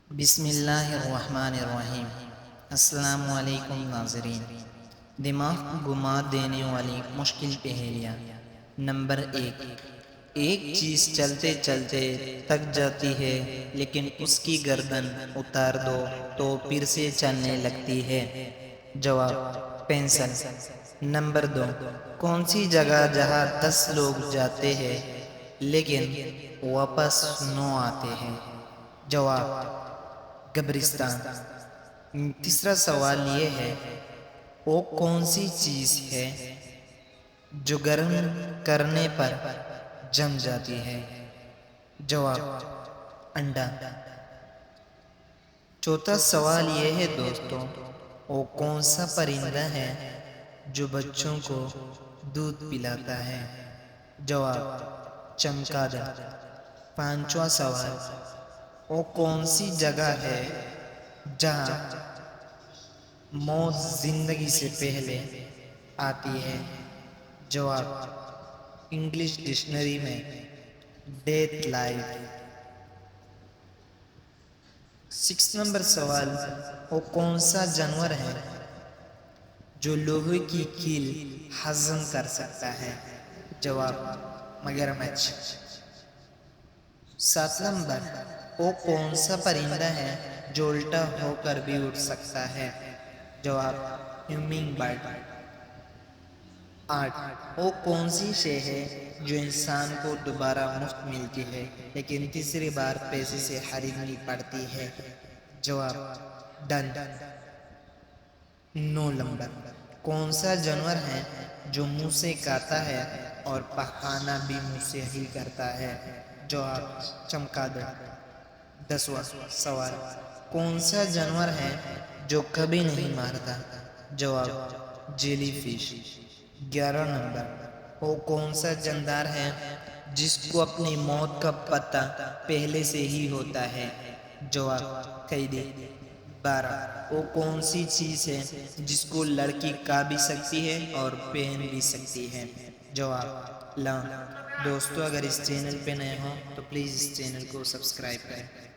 بسم اللہ الرحمن الرحیم۔ السلام علیکم ناظرین۔ دماغ کو گما دینے والی مشکل پہیلیاں۔ نمبر 1۔ ایک چیز چلتے چلتے تھک جاتی ہے لیکن اس کی گردن اتار دو تو پھر سے چلنے لگتی ہے۔ جواب: پینسل۔ نمبر 2۔ کون سی جگہ جہاں 10 لوگ جاتے ہیں لیکن واپس نہ آتے ہیں؟ جواب: قبرستان۔ تیسرا سوال یہ ہے، وہ کون سی چیز ہے جو گرم کرنے پر جم جاتی ہے؟ جواب: انڈا۔ چوتھا سوال یہ ہے دوستو، وہ کون سا پرندہ ہے جو بچوں کو دودھ پلاتا ہے؟ جواب: چمگادڑ۔ پانچواں سوال، وہ کون سی جگہ ہے جہاں موت زندگی سے پہلے آتی ہے؟ جواب: انگلش ڈکشنری میں ڈیتھ لائف۔ 6 نمبر سوال، وہ کون سا جانور ہے جو لوہے کی کیل ہضم کر سکتا ہے؟ جواب: مگرمچھ۔ 7 نمبر، وہ کون سا پرندہ ہے جو الٹا ہو کر بھی اڑ سکتا ہے؟ جواب: ہمنگ برڈ۔ 8، وہ کون سی شے ہے جو انسان کو دوبارہ مفت ملتی ہے لیکن تیسری بار پیسے سے خریدنی پڑتی ہے؟ جواب: ڈنڈ۔ 9 نمبر، کون سا جانور ہے جو منہ سے کھاتا ہے اور پخانا بھی منہ سے ہی کرتا ہے؟ جواب: چمگادڑ۔ 10واں سوال، کون سا جانور ہے جو کبھی نہیں مرتا؟ جواب: جیلی فش۔ 11 نمبر، وہ کون سا جاندار ہے جس کو اپنی موت کا پتہ پہلے سے ہی ہوتا ہے؟ جواب: قیدی۔ 12، وہ کون سی چیز ہے جس کو لڑکی کھا بھی سکتی ہے اور پہن بھی سکتی ہے؟ جواب: لونگ۔ دوستو، اگر اس چینل پہ نئے ہوں تو پلیز اس چینل کو سبسکرائب کریں۔